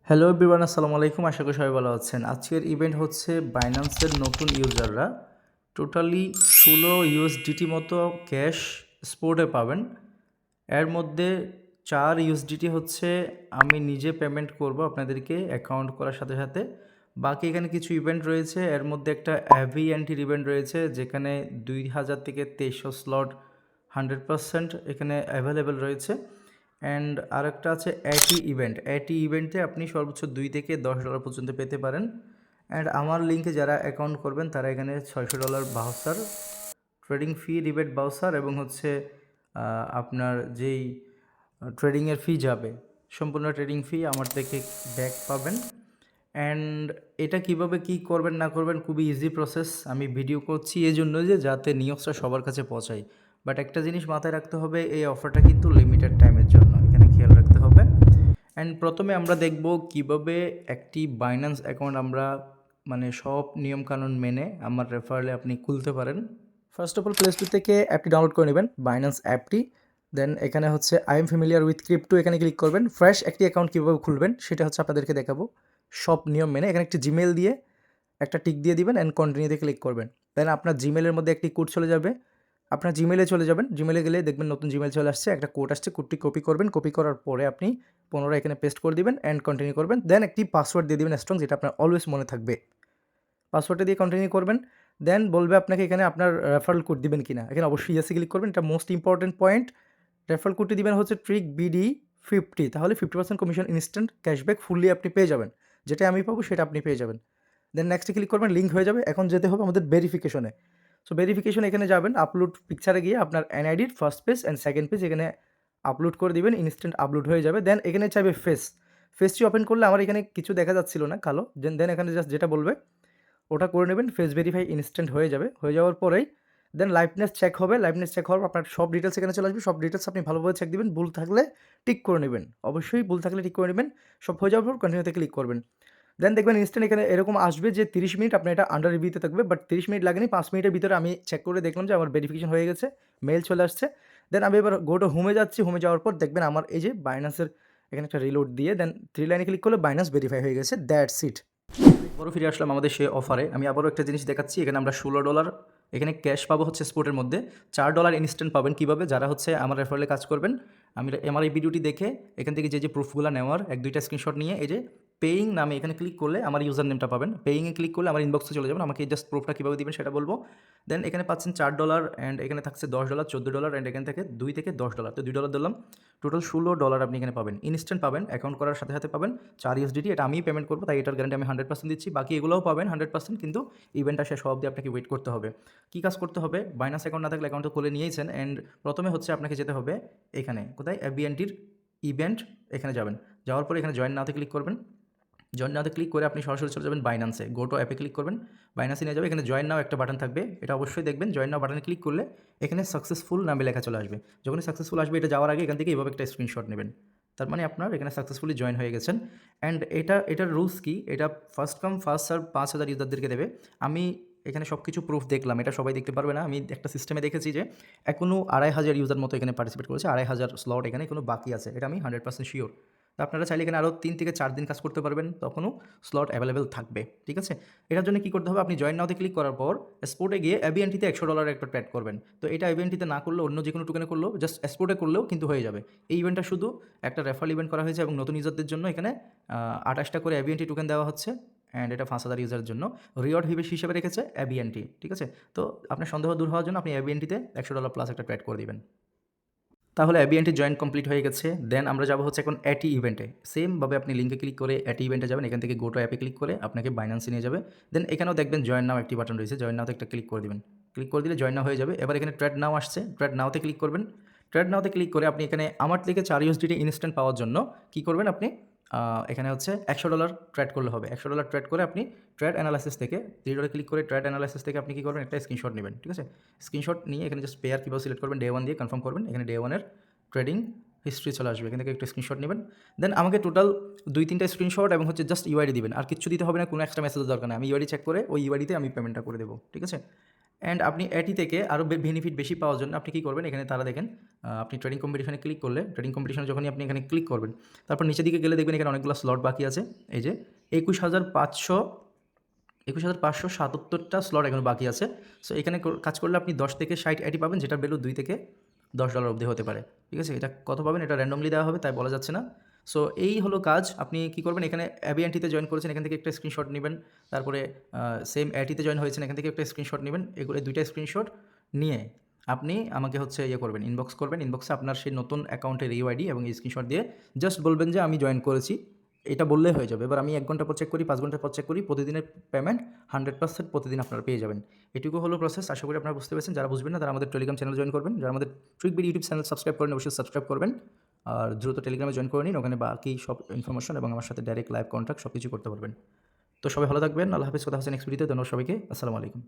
Hello everyone, আসসালামু আলাইকুম। আশা করি সবাই ভালো আছেন। আজকের ইভেন্ট হচ্ছে বাইন্যান্সের নতুন ইউজাররা টোটালি 16 ইউএসডিটি মতো ক্যাশ স্পোর্টে পাবেন। এর মধ্যে 4 ইউএসডিটি হচ্ছে আমি নিজে পেমেন্ট করব আপনাদেরকে অ্যাকাউন্ট করার সাথে সাথে। বাকি এখানে কিছু ইভেন্ট রয়েছে, এর মধ্যে একটা অ্যাভি অ্যান্টির ইভেন্ট রয়েছে যেখানে 2000 থেকে 2300 স্লট 100% এখানে অ্যাভেলেবেল রয়েছে। অ্যান্ড আরেকটা আছে এটি ইভেন্টে আপনি সর্বোচ্চ $2 থেকে $10 পর্যন্ত পেতে পারেন। অ্যান্ড আমার লিঙ্কে যারা অ্যাকাউন্ট করবেন তারা এখানে $600 বাউচার, ট্রেডিং ফি, রিবেট বাউচার এবং হচ্ছে আপনার যেই ট্রেডিংয়ের ফি যাবে সম্পূর্ণ ট্রেডিং ফি আমার থেকে ব্যাক পাবেন। অ্যান্ড এটা কিভাবে কি করবেন না করবেন খুবই ইজি প্রসেস। আমি ভিডিও করছি এই জন্য যে যাতে নিউজটা সবার কাছে পৌঁছায়। বাট একটা জিনিস মাথায় রাখতে হবে, এই অফারটা কিন্তু লিমিটেড টাইমের জন্য, এখানে খেয়াল রাখতে হবে। অ্যান্ড প্রথমে আমরা দেখব কিভাবে একটি বাইন্যান্স অ্যাকাউন্ট আমরা মানে সব নিয়মকানুন মেনে আমার রেফারেলে আপনি খুলতে পারেন। First of all play store থেকে অ্যাপটি ডাউনলোড করে নেবেন, বাইন্যান্স অ্যাপটি। দেন এখানে হচ্ছে I am familiar with crypto, এখানে ক্লিক করবেন। ফ্রেশ একটি অ্যাকাউন্ট কীভাবে খুলবেন সেটা হচ্ছে আপনাদেরকে দেখাবো সব নিয়ম মেনে। এখানে একটি জিমেল দিয়ে একটা টিক দিয়ে দিবেন অ্যান্ড কন্টিনিউতে ক্লিক করবেন। দেন আপনার জিমেলের মধ্যে একটি কোড চলে যাবে, আপনার জিমেলে চলে যাবেন। জিমেলে গেলে দেখবেন নতুন জিমেল চলে আসছে, একটা কোড আসছে, কোডটি কপি করবেন। কপি করার পরে আপনি পুনরায় এখানে পেস্ট করে দিবেন অ্যান্ড কন্টিনিউ করবেন। দেন একটি পাসওয়ার্ড দিয়ে দিবেন স্ট্রং, যেটা আপনার অলওয়েজ মনে থাকবে। পাসওয়ার্ডটা দিয়ে কন্টিনিউ করবেন। দেন বলবে আপনাকে এখানে আপনার রেফারেল কোড দিবেন কিনা, এখানে অবশ্যই ইয়েসে ক্লিক করবেন। এটা মোস্ট ইম্পর্টেন্ট পয়েন্ট। রেফারেল কোডটি দিবেন হচ্ছে ট্রিক বিডি 50, তাহলে 50% কমিশন ইনস্ট্যান্ট ক্যাশব্যাক ফুললি আপনি পেয়ে যাবেন। যেটা আমি পাবো সেটা আপনি পেয়ে যাবেন। দেন নেক্সটে ক্লিক করবেন, লিঙ্ক হয়ে যাবে। এখন যেতে হবে আমাদের ভেরিফিকেশনে। সো ভেরিফিকেশন এখানে যাবেন, আপলোড পিকচারে গিয়ে আপনার এনআইডির first page and second page এখানে আপলোড করে দিবেন, ইনস্ট্যান্ট আপলোড হয়ে যাবে। দেন এখানে চাইবে ফেসটি ওপেন করলে আমার এখানে কিছু দেখা যাচ্ছিল না কালো, দেন এখানে জাস্ট যেটা বলবে ওটা করে নেবেন। ফেস ভেরিফাই ইনস্ট্যান্ট হয়ে যাবে। হয়ে যাওয়ার পরেই দেন লাইভনেস চেক হবে। লাইভনেস চেক হওয়ার পর আপনার সব ডিটেলস এখানে চলে আসবে। সব ডিটেলস আপনি ভালোভাবে চেক দিবেন, ভুল থাকলে টিক করে নেবেন। অবশ্যই ভুল থাকলে টিক করে নেবেন। সব হয়ে যাওয়ার পর কন্টিনিউতে ক্লিক করবেন। দেন দেখবেন ইনস্ট্যান্ট এখানে এরকম আসবে যে 30 মিনিট আপনার এটা আন্ডার রিভিউতে থাকবে। বাট 30 মিনিট লাগেনি, 5 মিনিটের ভিতরে আমি চেক করে দেখলাম যে আমার ভেরিফিকেশন হয়ে গেছে, মেইল চলে আসছে। দেন আমি এবার গো টু হোমে যাচ্ছি। হোমে যাওয়ার পর দেখবেন আমার এই যে বাইন্যান্সের এখানে একটা রিলোড দিয়ে দেন 3 লাইনে ক্লিক করলে বাইন্যান্স ভেরিফাই হয়ে গেছে। That's it. আবারও ফিরে আসলাম আমাদের সেই অফারে। আমি আবারও একটা জিনিস দেখাচ্ছি, এখানে আমরা $16 এখানে ক্যাশ পাবো হচ্ছে স্পোর্টের মধ্যে। $4 ইনস্ট্যান্ট পাবেন। কীভাবে? যারা হচ্ছে আমার রেফারেলে কাজ করবেন, আমার এই ভিডিওটি দেখে এখান থেকে যে প্রুফগুলো নেওয়ার 1-2টা স্ক্রিনশট নিয়ে এই যে পেইং নামে এখানে ক্লিক করলে আমার ইউজার নেমটা পাবেন। পেইংয়ে ক্লিক করলে আমার ইনবক্সে চলে যাবেন, আমাকে জাস্ট প্রুফটা কীভাবে দিবেন সেটা বলবো। দেন এখানে পাচ্ছেন $4 অ্যান্ড এখানে থাকছে $10, $14 অ্যান্ড এখান থেকে $2 থেকে $10, তো $2 দিলাম। টোটাল $16 আপনি এখানে পাবেন, ইনস্ট্যান্ট পাবেন। অ্যাকাউন্ট করার সাথে সাথে পাবেন 4 ইউএসডিটি। এটা আমিই পেমেন্ট করবো, তাই এটার গ্যারান্টি আমি 100% দিচ্ছি। বাকি এগুলোও পাবেন 100%, কিন্তু ইভেন্টটা শেষ হওয়া অবধি আপনাকে ওয়েট করতে হবে। কী কাজ করতে হবে? বাইন্যান্স অ্যাকাউন্ট না থাকলে অ্যাকাউন্টটা খুলে নিয়েছেন অ্যান্ড প্রথমে হচ্ছে আপনাকে যেতে হবে এখানে, কোথায়? এফবিএনটির ইভেন্ট, এখানে যাবেন। যাওয়ার পরে এখানে জয়েন নাওতে ক্লিক করবেন। জয়েন নাওতে ক্লিক করে আপনি সরাসরি চলে যাবেন বাইন্যান্সে। গো টু অ্যাপে ক্লিক করবেন, বাইন্যান্সে নিয়ে যাবে। এখানে জয়েন নাও একটা বাটন থাকবে, এটা অবশ্যই দেখবেন। জয়েন নাও বাটনে ক্লিক করলে এখানে সাকসেসফুল নামে লেখা চলে আসবে। যখনই সাকসেসফুল আসবে, এটা যাওয়ার আগে এখান থেকে এভাবে একটা স্ক্রিনশট নেবেন। তার মানে আপনার এখানে সাকসেসফুলি জয়েন হয়ে গেছেন। অ্যান্ড এটার রুলস কি? এটা ফার্স্ট কাম ফার্স্ট সার্ভ 5000 ইউজারদেরকে দেবে। আমি এখানে সব কিছু প্রুফ দেখলাম, এটা সবাই দেখতে পারবে না। আমি একটা সিস্টেমে দেখেছি যে এখনও 2500 ইউজার মতো এখানে পার্টিসিপেট করেছে, 2500 স্লট এখানে কোনো বাকি আছে, এটা আমি 100% শিওর। তো আপনারা চাইলে এখানে আরও 3 থেকে 4 দিন কাজ করতে পারবেন, তখনও স্লট অ্যাভেলেবেল থাকবে। ঠিক আছে? এটার জন্য কী করতে হবে? আপনি জয়েন নাওতে ক্লিক করার পর স্পোর্টে গিয়ে এবিএনটিতে $100 একটা ট্রেড করবেন। তো এটা এবিএনটিতে না করলেও অন্য যে কোনো টোকেনে করলেও, জাস্ট স্পোর্টে করলেও কিন্তু হয়ে যাবে। এই ইভেন্টটা শুধু একটা রেফারেল ইভেন্ট করা হয়েছে এবং নতুন ইউজারদের জন্য এখানে 28টা করে এবিএনটি টোকেন দেওয়া হচ্ছে। অ্যান্ড এটা 5000 ইউজারের জন্য রিওয়ার্ড হিসেবে রেখেছে এবিএনটি। ঠিক আছে? তো আপনার সন্দেহ দূর হওয়ার জন্য আপনি এবিএনটিতে $100 প্লাস একটা ট্রেড করে দিবেন। তাহলে এবিএনটি জয়েন কমপ্লিট হয়ে গেছে। দেন আমরা যাবো হচ্ছে এখন এটি ইভেন্টে। সেমভাবে আপনি লিঙ্কে ক্লিক করে এটি ইভেন্টে যাবেন। এখান থেকে গো টু অ্যাপে ক্লিক করে আপনাকে বাইন্যান্সে নিয়ে যাবে। দেন এখানেও দেখবেন জয়েন নাও একটি বাটন রয়েছে, জয়েন নাওতে একটা ক্লিক করে দিবেন। ক্লিক করে দিলে জয়েন নাও হয়ে যাবে। এবার এখানে ট্রেড নাও আসছে, ট্রেড নাওতে ক্লিক করবেন। ট্রেড নাওতে ক্লিক করে আপনি এখানে আমার থেকে 4 ইউএসডিটি ইনস্ট্যান্ট পাওয়ার জন্য কী করবেন? আপনি এখানে হচ্ছে $100 ট্রেড করলে হবে। $100 ট্রেড করে আপনি ট্রেড অ্যানালাইসিস থেকে 3 ক্লিক করে ট্রেড অ্যানালাইসিস থেকে আপনি কী করবেন? একটা স্ক্রিনশট নেবেন। ঠিক আছে? স্ক্রিনশট নিয়ে এখানে জাস্ট পেয়ার কীভাবে সিলেক্ট করবেন, ডে 1 দিয়ে কনফার্ম করবেন। এখানে ডে 1 এর ট্রেডিং হিস্ট্রি চলে আসবে, এখান থেকে একটা স্ক্রিনশট নেবেন। দেন আমাকে টোটাল 2-3টা স্ক্রিনশট এবং হচ্ছে জাস্ট ইউআইডি দিবেন, আর কিচ্ছু দিতে হবে না, কোনো এক্সট্রা মেসেজের দরকার নেই। আমি ইউআইডি চেক করে ওই ইউআইডিতে আমি পেমেন্টটা করে দেবো। ঠিক আছে? অ্যান্ড আপনি এটি থেকে আরও বেনিফিট বেশি পাওয়ার জন্য আপনি কী করবেন, এখানে তারা দেখেন আপনি ট্রেডিং কম্পিটিশনে ক্লিক করলে, ট্রেডিং কম্পিটিশনে যখনই আপনি এখানে ক্লিক করবেন, তারপর নিচের দিকে গেলে দেখবেন এখানে অনেকগুলো স্লট বাকি আছে। এই যে 21,577টা স্লট এখনো বাকি আছে। সো এখানে কাজ করলে আপনি 10 থেকে 60 এটি পাবেন, যেটার ভ্যালু $2 থেকে $10 অবধি হতে পারে। ঠিক আছে? এটা কত পাবেন এটা র্যান্ডমলি দেওয়া হবে, তাই বলা যাচ্ছে না। সো এই হলো কাজ। আপনি কী করবেন, এখানে অ্যাবিএনটিতে জয়েন করেছেন, এখান থেকে একটা স্ক্রিনশট নেবেন। তারপরে সেম অ্যাটিতে জয়েন হয়েছেন, এখান থেকে একটা স্ক্রিনশট নেবেন। এগুলো 2টা স্ক্রিনশট নিয়ে আপনি আমাকে হচ্ছে করবেন, ইনবক্স করবেন। ইনবক্সে আপনার সেই নতুন অ্যাকাউন্টের ইউআইডি এবং স্ক্রিনশট দিয়ে জাস্ট বলবেন যে আমি জয়েন করেছি। এটা বললেই হয়ে যাবে। এবার আমি 1 ঘন্টা পর চেক করি, 5 ঘন্টা পর চেক করি, প্রতিদিনের পেমেন্ট 100% প্রতিদিন আপনারা পেয়ে যাবেন। এটুকু হলো প্রসেস। আশা করি আপনারা বুঝতে পেরেছেন। যারা বুঝবেন না তারা আমাদের টেলিগ্রাম চ্যানেল জয়েন করবেন। যারা আমাদের ট্রিকবিট ইউটিউব চ্যানেল সাবস্ক্রাইব করেন অবশ্যই সাবস্ক্রাইব করবেন। আর দ্রুত টেলিগ্রামে জয়েন করে নিন, ওখানে বাকি সব ইনফরমেশন এবং আমার সাথে ডাইরেক্ট লাইভ কন্ট্যাক্ট সব কিছু করতে পারবেন। তো সবাই ভালো থাকবেন। আল্লাহ হাফেজ। কথা হচ্ছে নেক্সট ভিডিওতে। ধন্যবাদ সবাইকে। আসসালামু আলাইকুম।